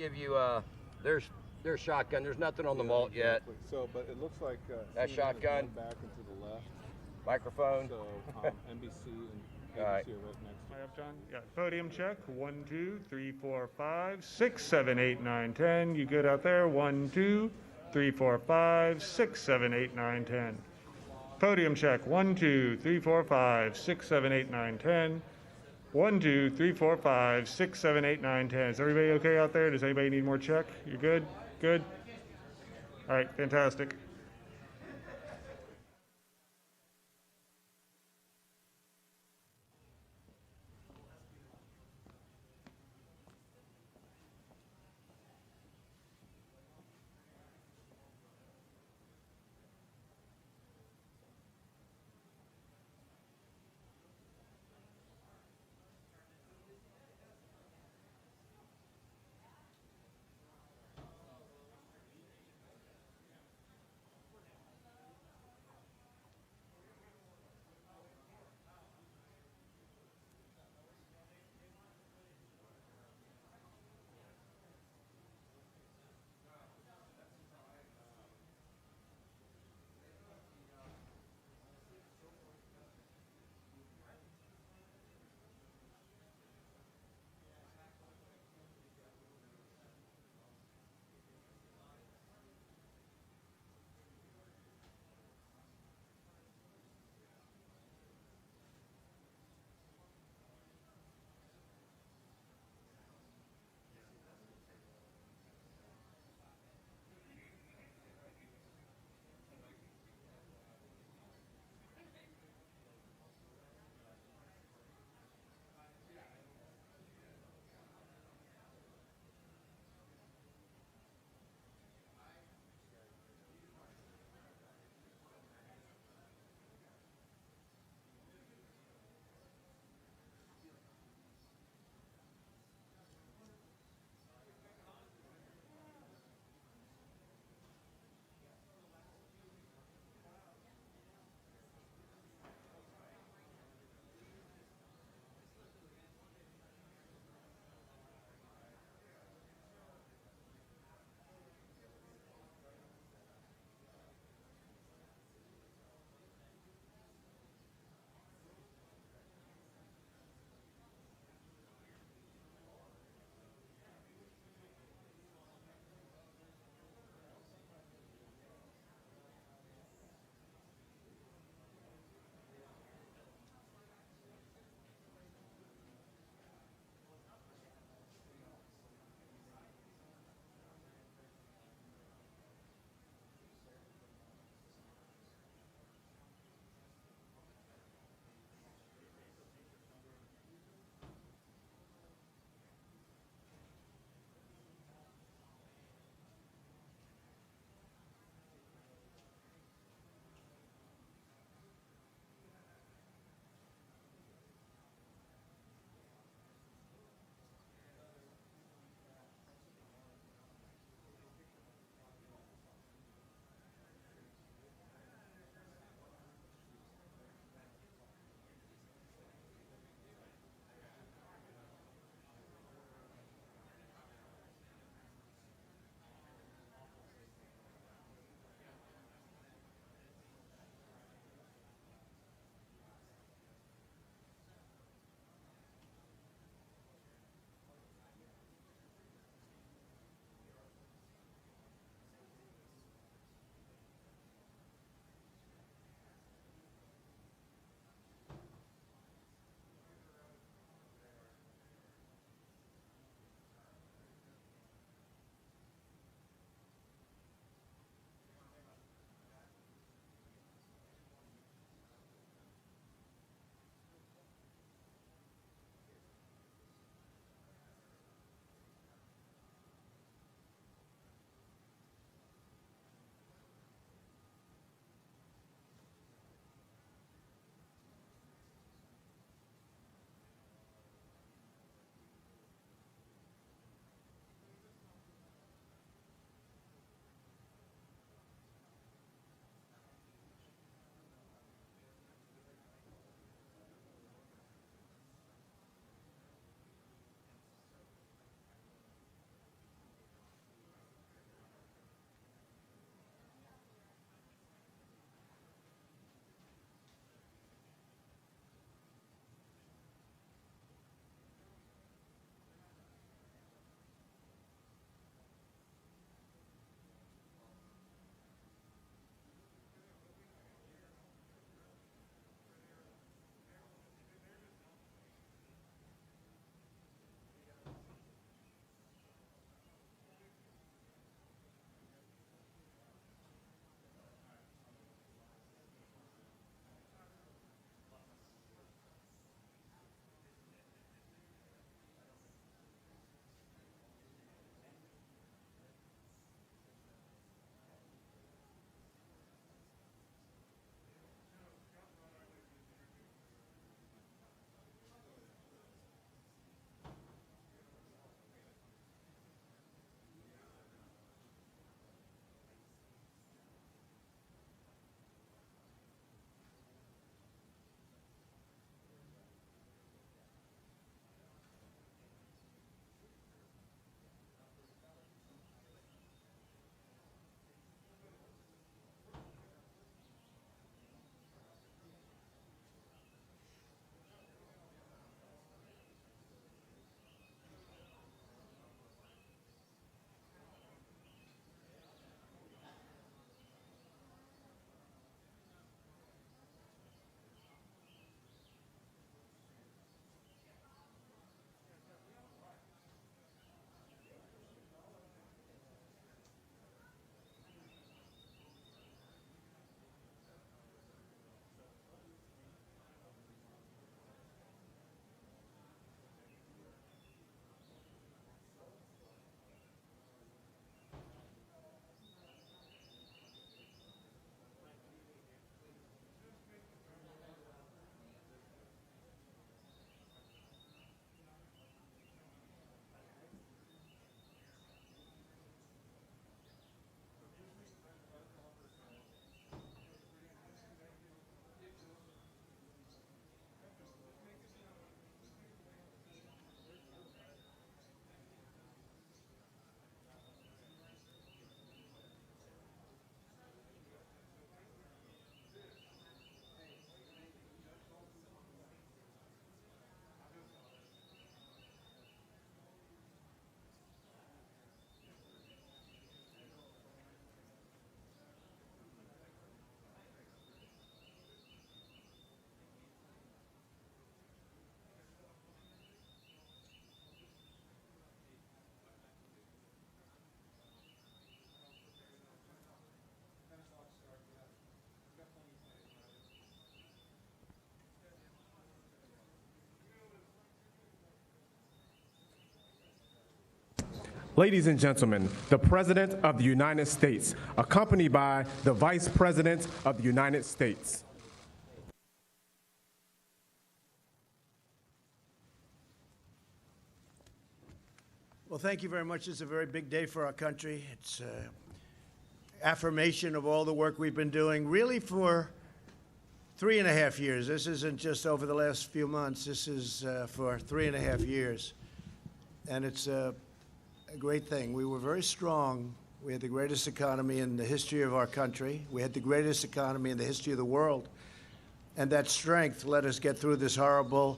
give you there's shotgun. There's nothing on the malt yet. So, but it looks like That CNN is shotgun. going back and to the left. Microphone. So NBC and ABC All right. are right next to Hi up, John. Yeah, podium check. 1, 2, 3, 4, 5, 6, 7, 8, 9, 10. You good out there? 1, 2, 3, 4, 5, 6, 7, 8, 9, 10. Podium check. 1, 2, 3, 4, 5, 6, 7, 8, 9, 10. 1, 2, 3, 4, 5, 6, 7, 8, 9, 10. Is everybody okay out there? Does anybody need more check? You good? Good? All right, fantastic. Ladies and gentlemen, the President of the United States, accompanied by the Vice President of the United States. Well, thank you very much. It's a very big day for our country. It's affirmation of all the work we've been doing, really for 3.5 years. This isn't just over the last few months. This is for 3.5 years. And it's a great thing. We were very strong. We had the greatest economy in the history of our country. We had the greatest economy in the history of the world. And that strength let us get through this horrible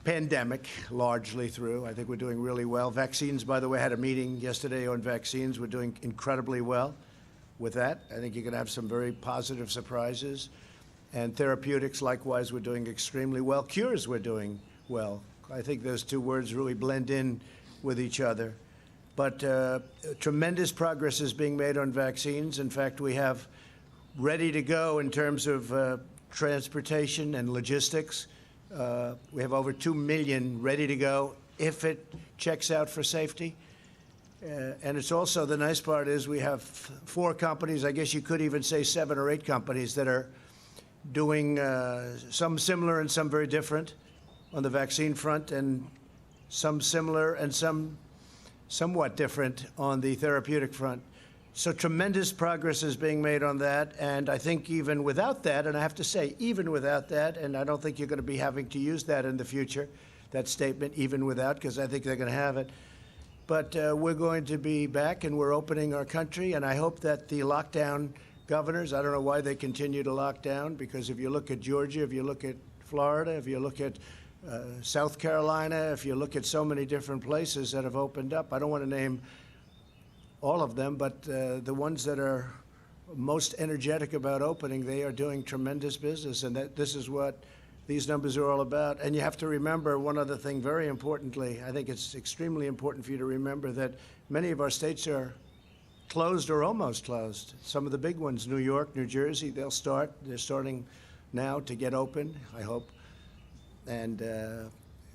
pandemic, largely through. I think we're doing really well. Vaccines, by the way, had a meeting yesterday on vaccines. We're doing incredibly well with that. I think you're going to have some very positive surprises. And therapeutics, likewise, we're doing extremely well. Cures, we're doing well. I think those two words really blend in with each other. But tremendous progress is being made on vaccines. In fact, we have ready to go in terms of transportation and logistics. We have over 2 million ready to go if it checks out for safety. And it's also, the nice part is we have 4 companies, I guess you could even say 7 or 8 companies that are doing some similar and some very different on the vaccine front, and some similar and some somewhat different on the therapeutic front. So tremendous progress is being made on that, and I think even without that, and I have to say, even without that, and I don't think you're going to be having to use that in the future, that statement, even without, because I think they're going to have it. But we're going to be back, and we're opening our country, and I hope that the lockdown governors, I don't know why they continue to lock down, because if you look at Georgia, if you look at Florida, if you look at South Carolina, if you look at so many different places that have opened up, I don't want to name all of them, but the ones that are most energetic about opening, they are doing tremendous business, and that this is what these numbers are all about. And you have to remember one other thing very importantly. I think it's extremely important for you to remember that many of our states are closed or almost closed. Some of the big ones, New York, New Jersey, they're starting now to get open, I hope. And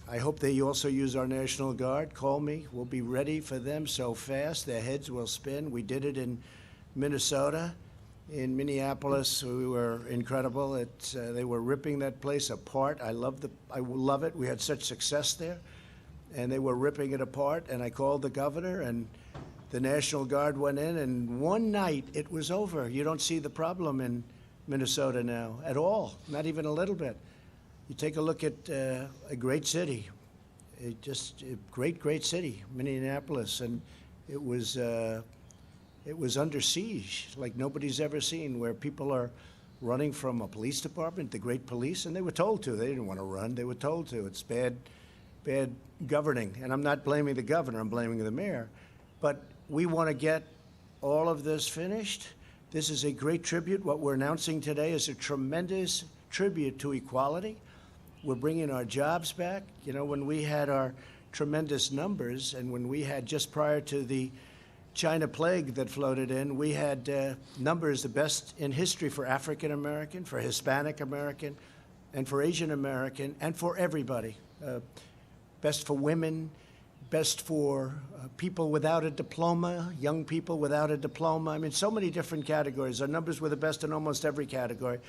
I hope they also use our National Guard. Call me. We'll be ready for them so fast their heads will spin. We did it in Minnesota. In Minneapolis, we were incredible. They were ripping that place apart. I love it. We had such success there. And they were ripping it apart. And I called the governor, and the National Guard went in, and one night it was over. You don't see the problem in Minnesota now at all, not even a little bit. You take a look at a great city, just a great city, Minneapolis, and it was under siege like nobody's ever seen, where people are running from a police department, the great police, and they were told to. They didn't want to run. They were told to. It's bad governing, and I'm not blaming the governor. I'm blaming the mayor. But we want to get all of this finished. This is a great tribute. What we're announcing today is a tremendous tribute to equality. We're bringing our jobs back. You know, when we had our tremendous numbers, and when we had, just prior to the China plague that floated in, we had numbers the best in history for African American, for Hispanic American, and for Asian American, and for everybody. Best for women, best for people without a diploma, young people without a diploma. I mean, so many different categories. Our numbers were the best in almost every category.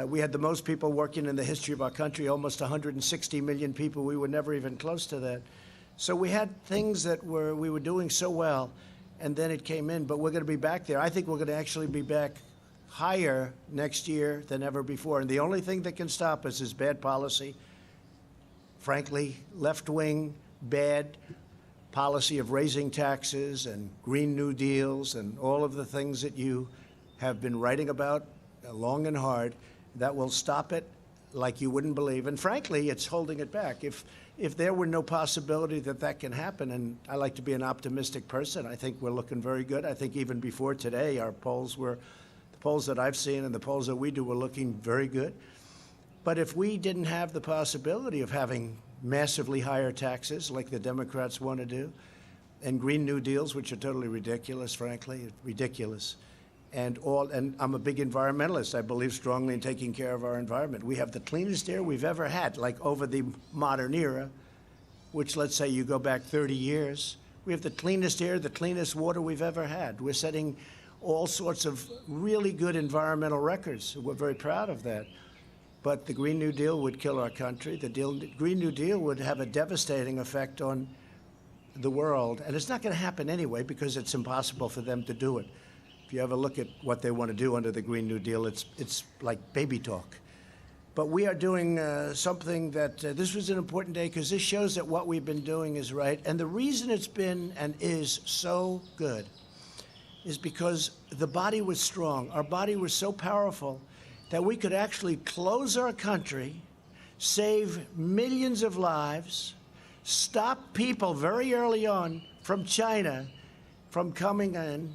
We had the most people working in the history of our country, almost 160 million people. We were never even close to that. So we had things that we were doing so well, and then it came in, but we're going to be back there. I think we're going to actually be back higher next year than ever before. And the only thing that can stop us is bad policy. Frankly, left-wing, bad policy of raising taxes and Green New Deals and all of the things that you have been writing about long and hard. That will stop it like you wouldn't believe. And frankly, it's holding it back. If there were no possibility that that can happen, and I like to be an optimistic person, I think we're looking very good. I think even before today, our polls were, the polls that I've seen and the polls that we do were looking very good. But if we didn't have the possibility of having massively higher taxes like the Democrats want to do, and Green New Deals, which are totally ridiculous, frankly, ridiculous, and I'm a big environmentalist. I believe strongly in taking care of our environment. We have the cleanest air we've ever had, like over the modern era, which, let's say you go back 30 years, We have the cleanest air, the cleanest water we've ever had. We're setting all sorts of really good environmental records. We're very proud of that. But the Green New Deal would kill our country. The Green New Deal would have a devastating effect on the world. And it's not going to happen anyway because it's impossible for them to do it. If you ever look at what they want to do under the Green New Deal, it's like baby talk. But we are doing something that this was an important day because this shows that what we've been doing is right. And the reason it's been and is so good is because the body was strong. Our body was so powerful that we could actually close our country, save millions of lives, stop people very early on from China from coming in,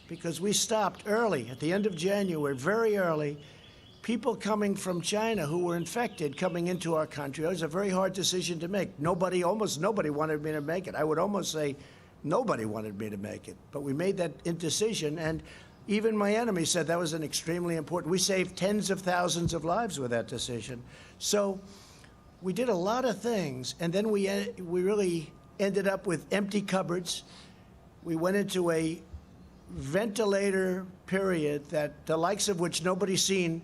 because we stopped early, at the end of January, very early, people coming from China who were infected coming into our country. It was a very hard decision to make. Almost nobody wanted me to make it. I would almost say nobody wanted me to make it. But we made that indecision, and even my enemy said that was an extremely important. We saved tens of thousands of lives with that decision. So we did a lot of things, and then we really ended up with empty cupboards. We went into a ventilator period that the likes of which nobody's seen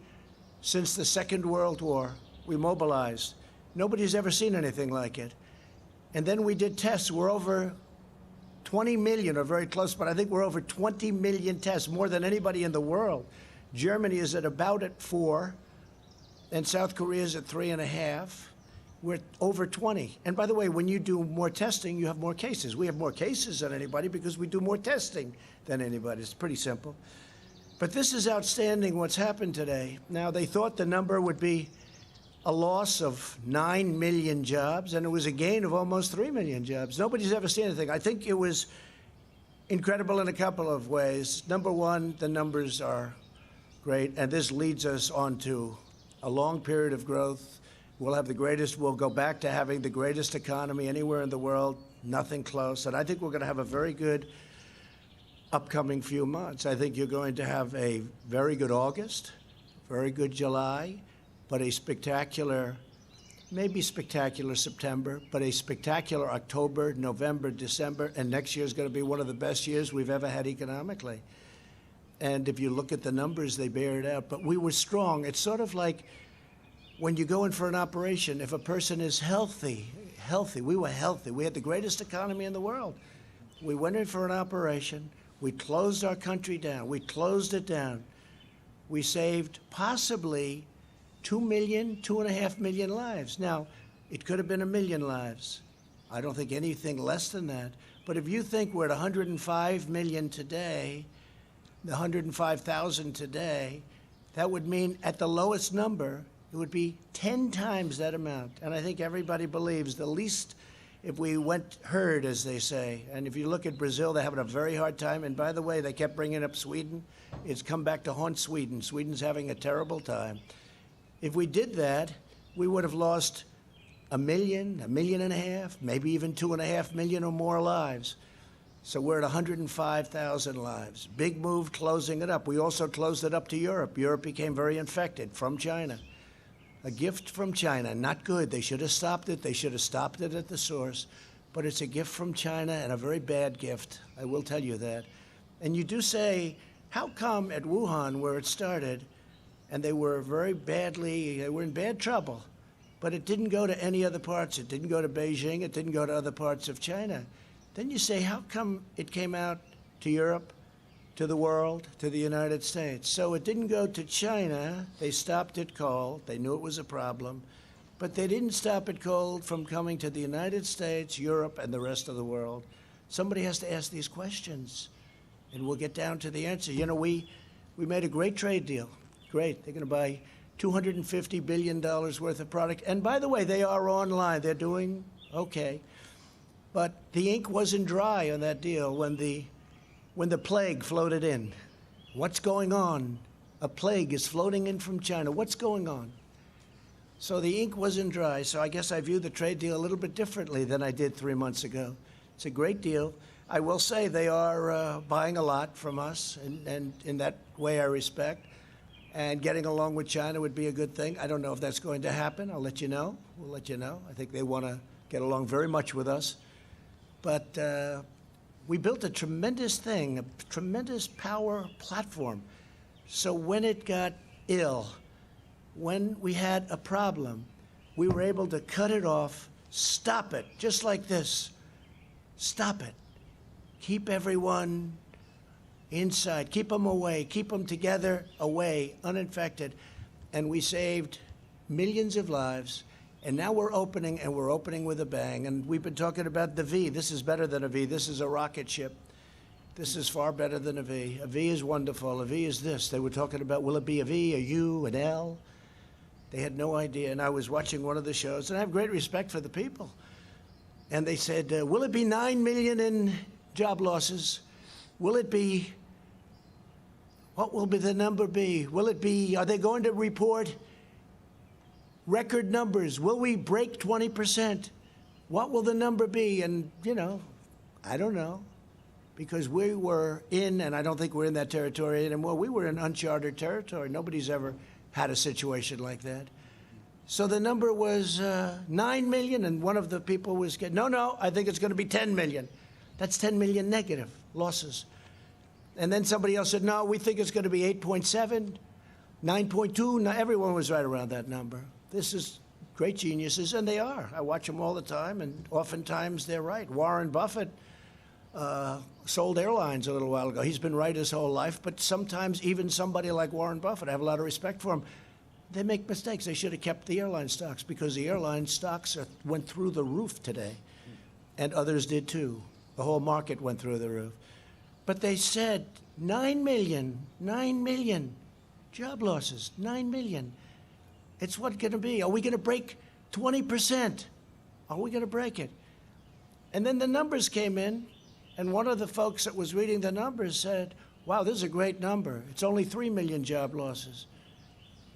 since the Second World War. We mobilized. Nobody's ever seen anything like it. And then we did tests. We're over 20 million, or very close, but I think we're over 20 million tests, more than anybody in the world. Germany is at about at 4, and South Korea is at 3.5. We're over 20. And by the way, when you do more testing, you have more cases. We have more cases than anybody because we do more testing than anybody. It's pretty simple. But this is outstanding what's happened today. Now, they thought the number would be a loss of 9 million jobs, and it was a gain of almost 3 million jobs. Nobody's ever seen anything. I think it was incredible in a couple of ways. Number one, the numbers are great, and this leads us on to a long period of growth. We'll go back to having the greatest economy anywhere in the world, nothing close. And I think we're going to have a very good upcoming few months. I think you're going to have a very good August, very good July, but a spectacular, maybe spectacular September, but a spectacular October, November, December, and next year is going to be one of the best years we've ever had economically. And if you look at the numbers, they bear it out. But we were strong. It's sort of like when you go in for an operation, if a person is healthy, we were healthy. We had the greatest economy in the world. We went in for an operation. We closed our country down. We closed it down. We saved possibly 2 million, 2.5 million lives. Now, it could have been 1 million lives. I don't think anything less than that. But if you think we're at 105 million today, the 105,000 today, that would mean at the lowest number, it would be 10 times that amount. And I think everybody believes the least, if we went herd, as they say. And if you look at Brazil, they're having a very hard time. And by the way, they kept bringing up Sweden. It's come back to haunt Sweden. Sweden's having a terrible time. If we did that, we would have lost 1 million, 1.5 million, maybe even 2.5 million or more lives. So we're at 105,000 lives. Big move closing it up. We also closed it up to Europe. Europe became very infected from China. A gift from China, not good. They should have stopped it. They should have stopped it at the source. But it's a gift from China, and a very bad gift. I will tell you that. And you do say, how come at Wuhan, where it started, and they were they were in bad trouble, but it didn't go to any other parts. It didn't go to Beijing. It didn't go to other parts of China. Then you say, how come it came out to Europe, to the world, to the United States? So it didn't go to China. They stopped it cold. They knew it was a problem. But they didn't stop it cold from coming to the United States, Europe, and the rest of the world. Somebody has to ask these questions, and we'll get down to the answer. You know, we made a great trade deal. Great. They're going to buy $250 billion worth of product. And by the way, they are online. They're doing okay. But the ink wasn't dry on that deal when the plague floated in. What's going on? A plague is floating in from China. What's going on? So the ink wasn't dry. So I guess I view the trade deal a little bit differently than I did 3 months ago. It's a great deal. I will say they are buying a lot from us, and in that way I respect. And getting along with China would be a good thing. I don't know if that's going to happen. I'll let you know. We'll let you know. I think they want to get along very much with us. But We built a tremendous thing, a tremendous power platform. So when it got ill, when we had a problem, we were able to cut it off, stop it, just like this. Stop it. Keep everyone inside, keep them away, keep them together, away, uninfected. And we saved millions of lives. And now we're opening, and we're opening with a bang. And we've been talking about the V. This is better than a V. This is a rocket ship. This is far better than a V. A V is wonderful. A V is this. They were talking about, will it be a V, a U, an L? They had no idea. And I was watching one of the shows, and I have great respect for the people. And they said, will it be 9 million in job losses? Will it be, what will be the number be? Will it be, are they going to report record numbers? Will we break 20%? What will the number be? And, you know, I don't know. Because we were in, and I don't think we're in that territory anymore, we were in uncharted territory. Nobody's ever had a situation like that. So the number was 9 million, and one of the people was getting, no, I think it's going to be 10 million. That's 10 million negative losses. And then somebody else said, no, we think it's going to be 8.7, 9.2. No, everyone was right around that number. This is great geniuses, and they are. I watch them all the time, and oftentimes they're right. Warren Buffett sold airlines a little while ago. He's been right his whole life, but sometimes even somebody like Warren Buffett, I have a lot of respect for him, they make mistakes. They should have kept the airline stocks, because the airline stocks went through the roof today, and others did too. The whole market went through the roof. But they said 9 million job losses, 9 million. It's what's going to be. Are we going to break 20%? Are we going to break it? And then the numbers came in, and one of the folks that was reading the numbers said, wow, this is a great number. It's only 3 million job losses.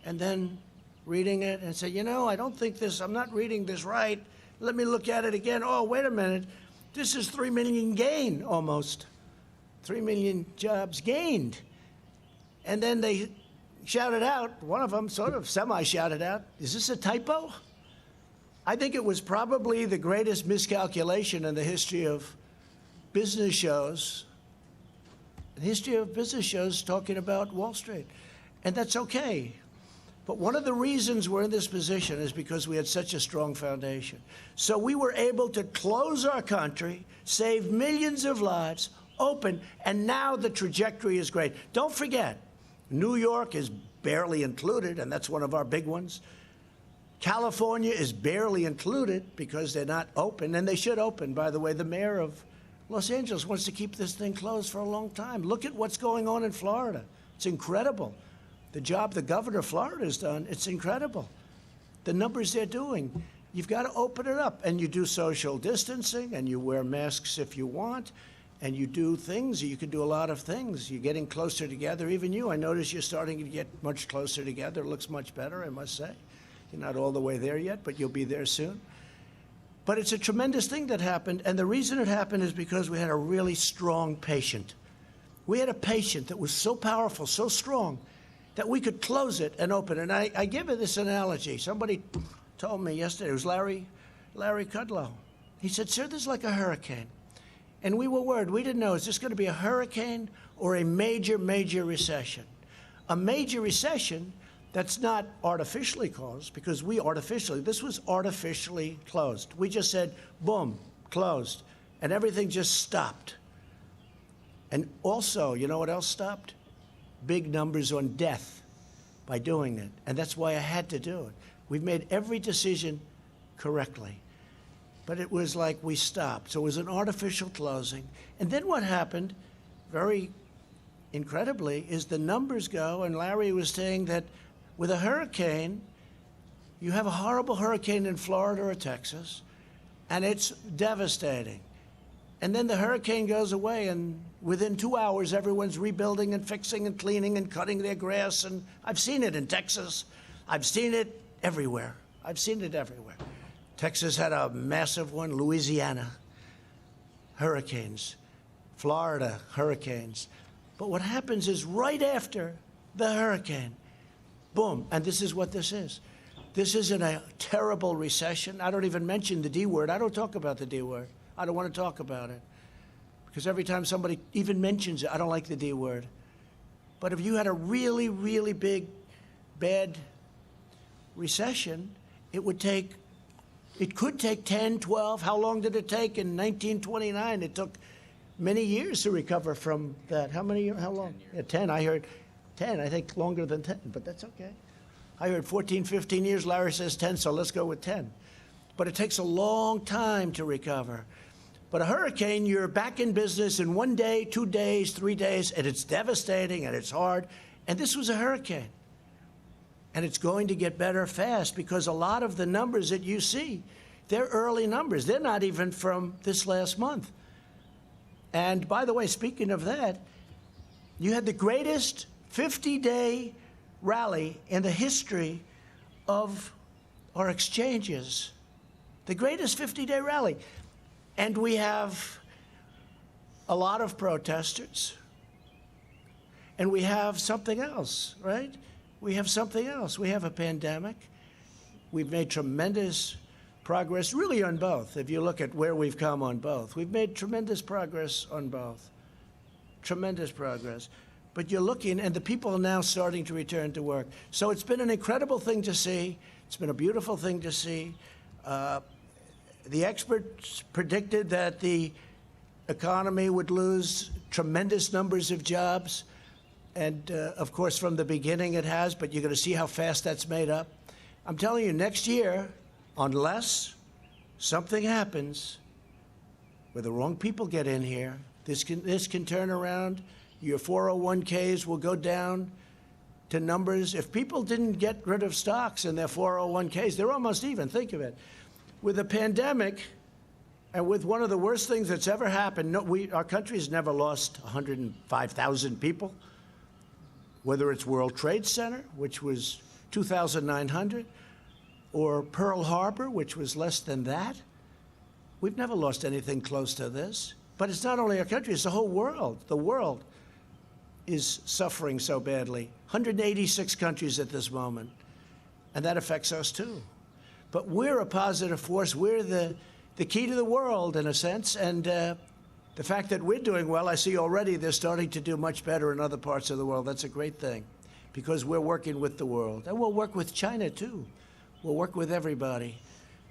And then reading it and said, you know, I don't think this, I'm not reading this right. Let me look at it again. Oh, wait a minute. This is 3 million gain almost. 3 million jobs gained. And then they shouted out, one of them sort of semi-shouted out, is this a typo? I think it was probably the greatest miscalculation in the history of business shows, talking about Wall Street. And that's okay. But one of the reasons we're in this position is because we had such a strong foundation. So we were able to close our country, save millions of lives, open, and now the trajectory is great. Don't forget, New York is barely included, and that's one of our big ones. California is barely included because they're not open, and they should open. By the way, the mayor of Los Angeles wants to keep this thing closed for a long time. Look at what's going on in Florida. It's incredible. The job the governor of Florida has done, it's incredible. The numbers they're doing. You've got to open it up, and you do social distancing, and you wear masks if you want, and you do things. You can do a lot of things. You're getting closer together. Even you, I notice you're starting to get much closer together. It looks much better, I must say. You're not all the way there yet, but you'll be there soon. But it's a tremendous thing that happened, and the reason it happened is because we had a really strong patient. We had a patient that was so powerful, so strong, that we could close it and open it. And I give it this analogy. Somebody told me yesterday, it was Larry Kudlow. He said, sir, this is like a hurricane. And we were worried. We didn't know, is this going to be a hurricane or a major, major recession? A major recession that's not artificially caused, because this was artificially closed. We just said, boom, closed. And everything just stopped. And also, you know what else stopped? Big numbers on death by doing it. And that's why I had to do it. We've made every decision correctly. But it was like we stopped. So it was an artificial closing. And then what happened, very incredibly, is the numbers go, and Larry was saying that with a hurricane, you have a horrible hurricane in Florida or Texas, and it's devastating. And then the hurricane goes away, and within 2 hours, everyone's rebuilding and fixing and cleaning and cutting their grass. And I've seen it in Texas. I've seen it everywhere. I've seen it everywhere. Texas had a massive one. Louisiana, hurricanes. Florida, hurricanes. But what happens is right after the hurricane, boom, and this is what this is. This isn't a terrible recession. I don't even mention the D word. I don't talk about the D word. I don't want to talk about it because every time somebody even mentions it, I don't like the D word. But if you had a really, really big, bad recession, it could take 10, 12. How long did it take in 1929? It took many years to recover from that. How long? 10 years. Yeah, 10. I heard 10. I think longer than 10, but that's okay. I heard 14, 15 years. Larry says 10, so let's go with 10. But it takes a long time to recover. But a hurricane, you're back in business in 1 day, 2 days, 3 days, and it's devastating and it's hard. And this was a hurricane. And it's going to get better fast because a lot of the numbers that you see, they're early numbers. They're not even from this last month. And by the way, speaking of that, you had the greatest 50-day rally in the history of our exchanges. The greatest 50-day rally. And we have a lot of protesters. And we have something else, right? We have something else. We have a pandemic. We've made tremendous progress, really on both. If you look at where we've come on both, we've made tremendous progress on both. Tremendous progress. But you're looking, and the people are now starting to return to work. So it's been an incredible thing to see. It's been a beautiful thing to see. The experts predicted that the economy would lose tremendous numbers of jobs. And, of course, from the beginning it has, but you're going to see how fast that's made up. I'm telling you, next year, unless something happens where the wrong people get in here, this can turn around. Your 401ks will go down to numbers. If people didn't get rid of stocks in their 401ks, they're almost even. Think of it. With a pandemic and with one of the worst things that's ever happened, our country's never lost 105,000 people. Whether it's World Trade Center, which was 2,900, or Pearl Harbor, which was less than that. We've never lost anything close to this. But it's not only our country, it's the whole world. The world is suffering so badly. 186 countries at this moment. And that affects us too. But we're a positive force. We're the key to the world, in a sense. And the fact that we're doing well, I see already they're starting to do much better in other parts of the world. That's a great thing because we're working with the world. And we'll work with China, too. We'll work with everybody.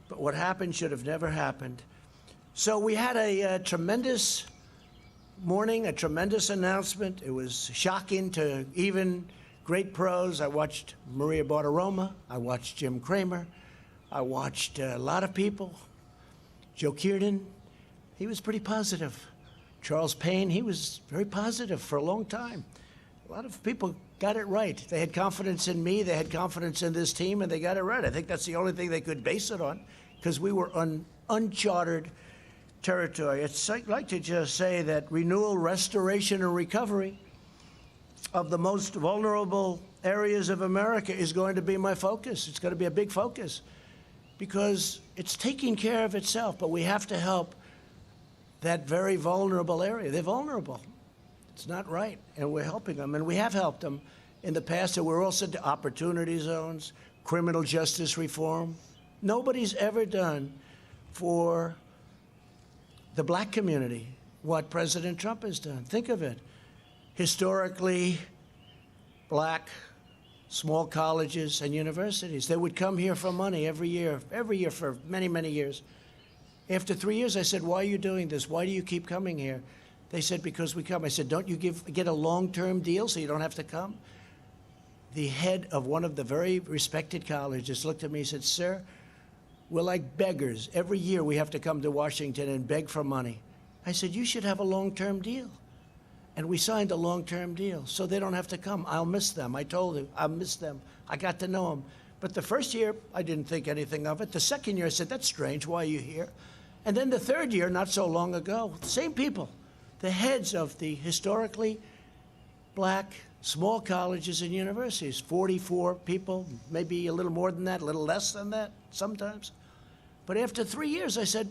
But what happened should have never happened. So we had a tremendous morning, a tremendous announcement. It was shocking to even great pros. I watched Maria Bartiromo. I watched Jim Cramer. I watched a lot of people. Joe Kearden, he was pretty positive. Charles Payne, he was very positive for a long time. A lot of people got it right. They had confidence in me, they had confidence in this team, and they got it right. I think that's the only thing they could base it on, because we were on uncharted territory. I'd like to just say that renewal, restoration, and recovery of the most vulnerable areas of America is going to be my focus. It's going to be a big focus, because it's taking care of itself, but we have to help that very vulnerable area. They're vulnerable. It's not right, and we're helping them, and we have helped them in the past, and we're also to opportunity zones, criminal justice reform. Nobody's ever done for the black community what President Trump has done. Think of it. Historically black small colleges and universities, they would come here for money every year for many, many years. After 3 years, I said, why are you doing this? Why do you keep coming here? They said, because we come. I said, don't you get a long-term deal so you don't have to come? The head of one of the very respected colleges looked at me and said, sir, we're like beggars. Every year we have to come to Washington and beg for money. I said, you should have a long-term deal. And we signed a long-term deal so they don't have to come. I'll miss them. I told him, I'll miss them. I got to know them. But the first year, I didn't think anything of it. The second year, I said, that's strange. Why are you here? And then the third year, not so long ago, the same people, the heads of the historically black small colleges and universities, 44 people, maybe a little more than that, a little less than that sometimes. But after 3 years, I said,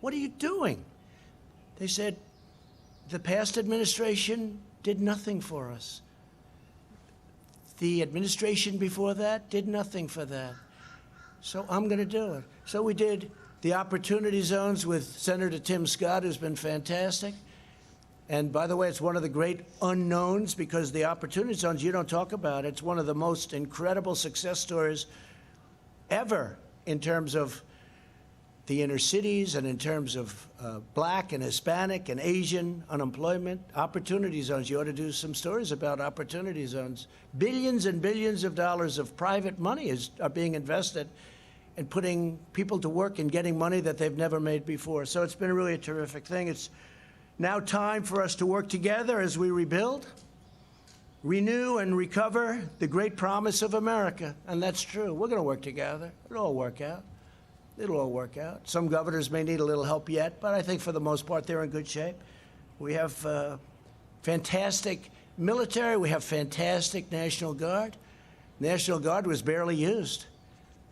what are you doing? They said, the past administration did nothing for us. The administration before that did nothing for that. So I'm going to do it. So we did The opportunity zones with Senator Tim Scott has been fantastic. And by the way, it's one of the great unknowns because the opportunity zones, you don't talk about. It's one of the most incredible success stories ever in terms of the inner cities and in terms of black and Hispanic and Asian unemployment. Opportunity zones, you ought to do some stories about opportunity zones. Billions and billions of dollars of private money are being invested in putting people to work and getting money that they've never made before. So it's been really a terrific thing. It's now time for us to work together as we rebuild, renew, and recover the great promise of America. And that's true. We're going to work together. It'll all work out. It'll all work out. Some governors may need a little help yet, but I think for the most part they're in good shape. We have fantastic military. We have fantastic National Guard. National Guard was barely used.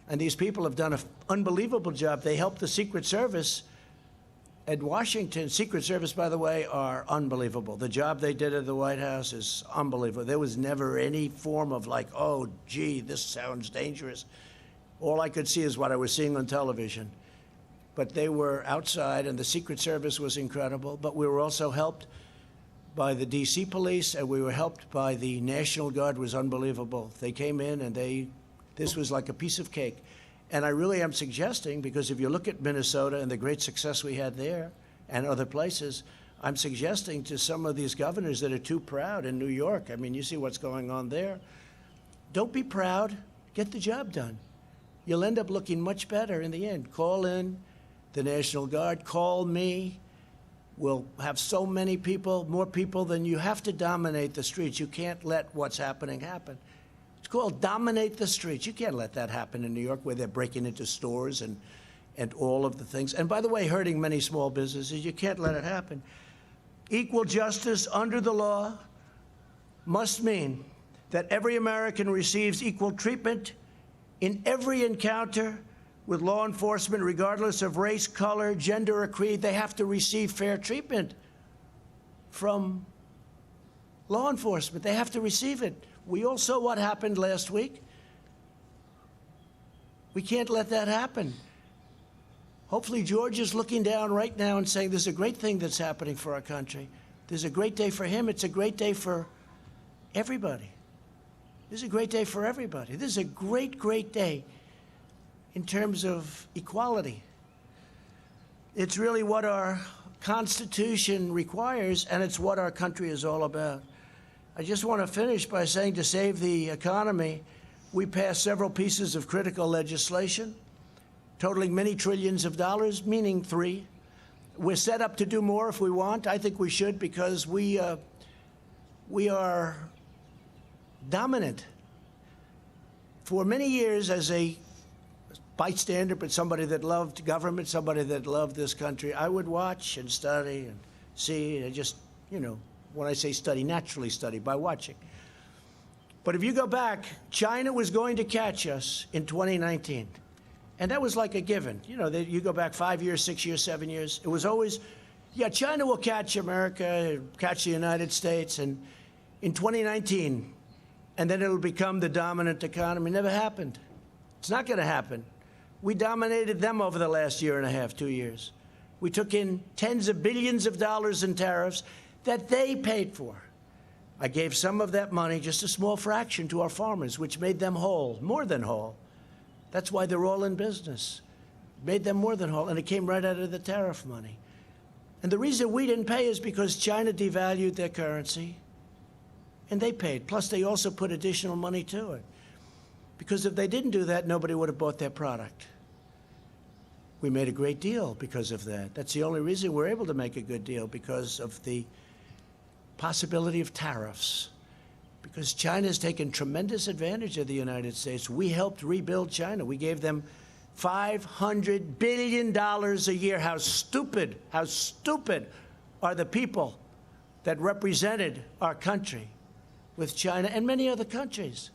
And these people have done an unbelievable job. They helped the Secret Service at Washington. Secret Service, by the way, are unbelievable. The job they did at the White House is unbelievable. There was never any form of like, oh, gee, this sounds dangerous. All I could see is what I was seeing on television. But they were outside, and the Secret Service was incredible. But we were also helped by the D.C. police, and we were helped by the National Guard. Was unbelievable. They came in, and this was like a piece of cake. And I really am suggesting, because if you look at Minnesota and the great success we had there and other places, I'm suggesting to some of these governors that are too proud in New York, I mean, you see what's going on there. Don't be proud. Get the job done. You'll end up looking much better in the end. Call in the National Guard. Call me. We'll have so many people, more people than you have to dominate the streets. You can't let what's happening happen. It's called dominate the streets. You can't let that happen in New York where they're breaking into stores and all of the things. And by the way, hurting many small businesses. You can't let it happen. Equal justice under the law must mean that every American receives equal treatment in every encounter with law enforcement, regardless of race, color, gender, or creed. They have to receive fair treatment from law enforcement. They have to receive it. We all saw what happened last week. We can't let that happen. Hopefully George is looking down right now and saying there's a great thing that's happening for our country. There's a great day for him. It's a great day for everybody. This is a great day for everybody. This is a great, great day in terms of equality. It's really what our Constitution requires, and it's what our country is all about. I just want to finish by saying to save the economy, we passed several pieces of critical legislation totaling many trillions of dollars, meaning 3. We're set up to do more if we want. I think we should because we are dominant. For many years as a bystander, but somebody that loved government, somebody that loved this country, I would watch and study and see and just, when I say study, naturally study by watching. But if you go back, China was going to catch us in 2019. And that was like a given. You go back 5 years, 6 years, 7 years. It was always, yeah, China will catch America, catch the United States, and in 2019, and then it'll become the dominant economy. Never happened. It's not going to happen. We dominated them over the last year and a half, 2 years. We took in tens of billions of dollars in tariffs that they paid for. I gave some of that money, just a small fraction, to our farmers, which made them whole, more than whole. That's why they're all in business. Made them more than whole, and it came right out of the tariff money. And the reason we didn't pay is because China devalued their currency, and they paid. Plus, they also put additional money to it. Because if they didn't do that, nobody would have bought their product. We made a great deal because of that. That's the only reason we're able to make a good deal, because of the possibility of tariffs. Because China's taken tremendous advantage of the United States. We helped rebuild China. We gave them $500 billion a year. How stupid are the people that represented our country with China and many other countries.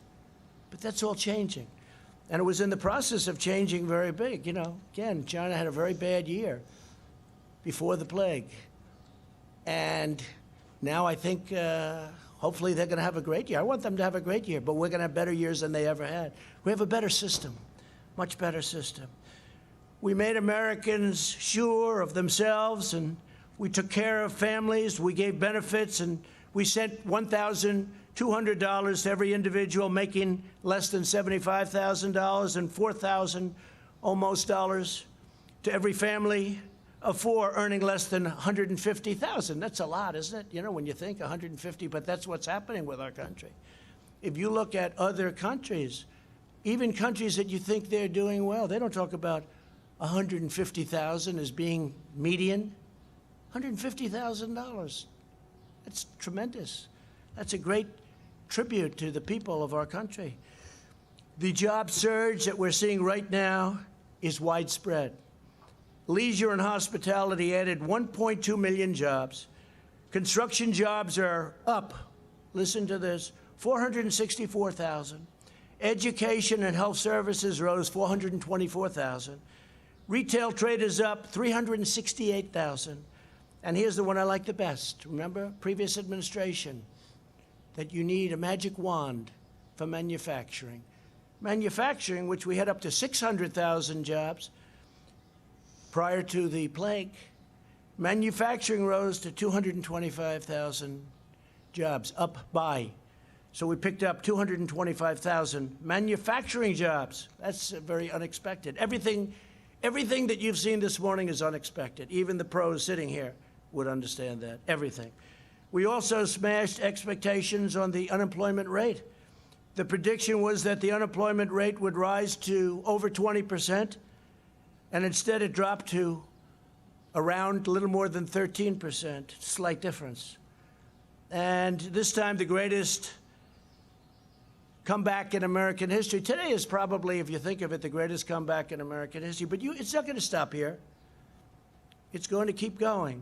But that's all changing. And it was in the process of changing very big. Again, China had a very bad year before the plague. And now I think hopefully they're going to have a great year. I want them to have a great year, but we're going to have better years than they ever had. We have a better system, much better system. We made Americans sure of themselves, and we took care of families. We gave benefits, and we sent $1,200 to every individual making less than $75,000 and $4,000 almost dollars to every family of four earning less than $150,000. That's a lot, isn't it? You know, when you think 150, but that's what's happening with our country. If you look at other countries, even countries that you think they're doing well, they don't talk about 150,000 as being median. $150,000. That's tremendous. That's a great tribute to the people of our country. The job surge that we're seeing right now is widespread. Leisure and hospitality added 1.2 million jobs. Construction jobs are up, listen to this, 464,000. Education and health services rose 424,000. Retail trade is up 368,000. And here's the one I like the best. Remember, previous administration, that you need a magic wand for manufacturing. Manufacturing, which we had up to 600,000 jobs prior to the plague, manufacturing rose to 225,000 jobs, up by. So we picked up 225,000 manufacturing jobs. That's very unexpected. Everything that you've seen this morning is unexpected. Even the pros sitting here would understand that, everything. We also smashed expectations on the unemployment rate. The prediction was that the unemployment rate would rise to over 20%, and instead it dropped to around a little more than 13%, slight difference. And this time the greatest comeback in American history. Today is probably, if you think of it, the greatest comeback in American history. But it's not going to stop here. It's going to keep going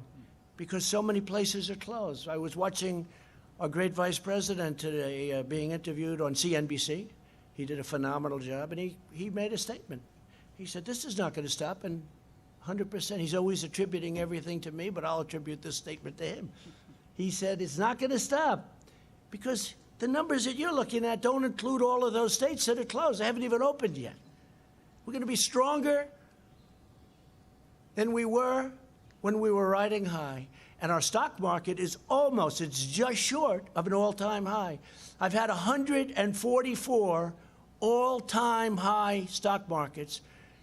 because so many places are closed. I was watching our great vice president today being interviewed on CNBC. He did a phenomenal job, and he made a statement. He said, this is not going to stop, and 100%. He's always attributing everything to me, but I'll attribute this statement to him. He said, it's not going to stop because the numbers that you're looking at don't include all of those states that are closed. They haven't even opened yet. We're going to be stronger than we were when we were riding high. And our stock market is almost, it's just short of an all-time high. I've had 144 all-time high stock markets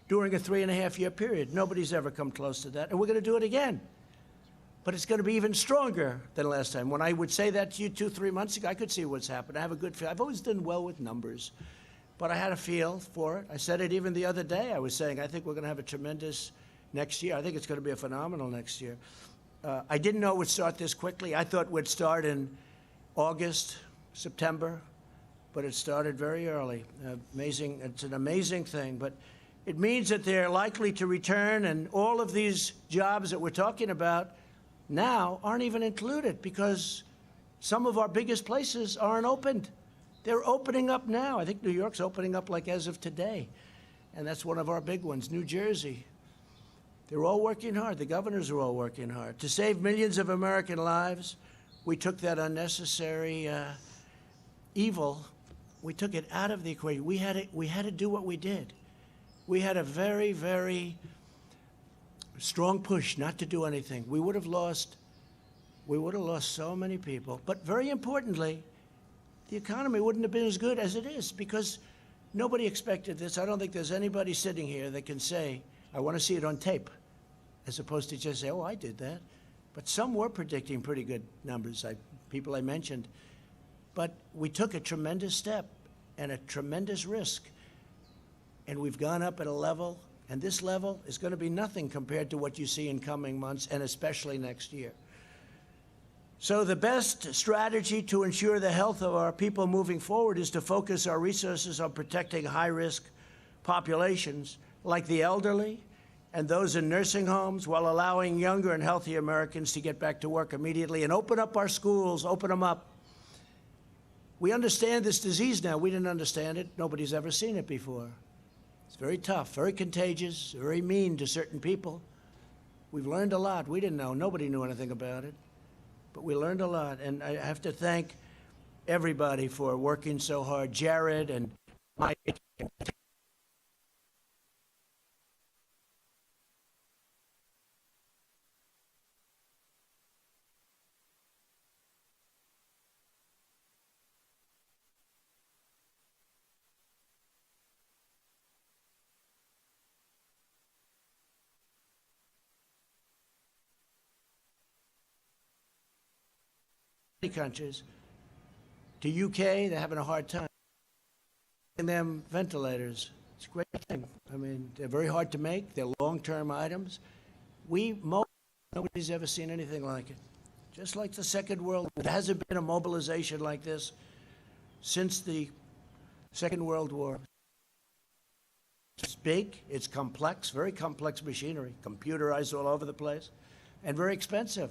during a 3.5-year period. Nobody's ever come close to that, and we're going to do it again. But it's going to be even stronger than last time. When I would say that to you 2-3 months ago, I could see what's happened. I have a good feel. I've always done well with numbers, but I had a feel for it. I said it even the other day. I was saying, I think we're going to have a tremendous next year. I think it's going to be a phenomenal next year. I didn't know it would start this quickly. I thought we'd start in August, September, but it started very early. Amazing. It's an amazing thing, but it means that they're likely to return, and all of these jobs that we're talking about now aren't even included because some of our biggest places aren't opened. They're opening up now. I think New York's opening up like as of today, and that's one of our big ones. New Jersey. They're all working hard. The governors are all working hard. To save millions of American lives, we took that unnecessary evil, we took it out of the equation. We had to do what we did. We had a very, very strong push not to do anything. We would have lost so many people. But very importantly, the economy wouldn't have been as good as it is because nobody expected this. I don't think there's anybody sitting here that can say, I want to see it on tape, as opposed to just say, oh, I did that. But some were predicting pretty good numbers, people I mentioned. But we took a tremendous step and a tremendous risk. And we've gone up at a level, and this level is going to be nothing compared to what you see in coming months, and especially next year. So the best strategy to ensure the health of our people moving forward is to focus our resources on protecting high-risk populations like the elderly and those in nursing homes, while allowing younger and healthy Americans to get back to work immediately, and open up our schools, open them up. We understand this disease now. We didn't understand it. Nobody's ever seen it before. It's very tough, very contagious, very mean to certain people. We've learned a lot. We didn't know. Nobody knew anything about it. But we learned a lot. And I have to thank everybody for working so hard. Jared and Mike. countries. To UK, they're having a hard time. And them ventilators, it's a great thing. I mean, they're very hard to make. They're long-term items. Nobody's ever seen anything like it. Just like the Second World War. There hasn't been a mobilization like this since the Second World War. It's big, it's complex, very complex machinery, computerized all over the place, and very expensive.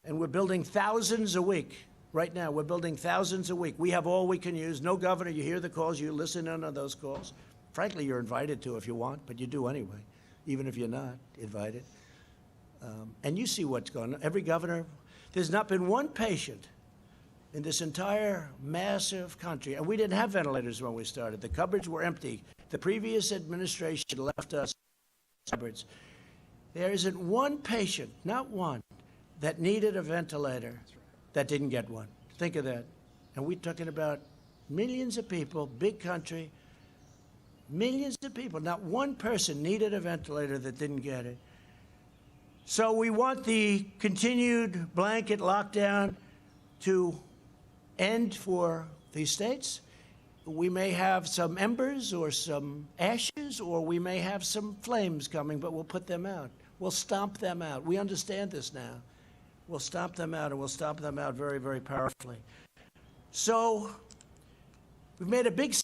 And we're building thousands a week. Right now, we're building thousands a week. We have all we can use. No governor, you hear the calls, you listen in on those calls. Frankly, you're invited to if you want, but you do anyway, even if you're not invited. And you see what's going on. Every governor, there's not been one patient in this entire massive country, and we didn't have ventilators when we started. The cupboards were empty. The previous administration left us cupboards. There isn't one patient, not one, that needed a ventilator that didn't get one. Think of that. And we're talking about millions of people, big country, millions of people. Not one person needed a ventilator that didn't get it. So we want the continued blanket lockdown to end for these states. We may have some embers or some ashes, or we may have some flames coming, but we'll put them out. We'll stomp them out. We understand this now. We'll stomp them out, and we'll stomp them out very, very powerfully. So we've made a big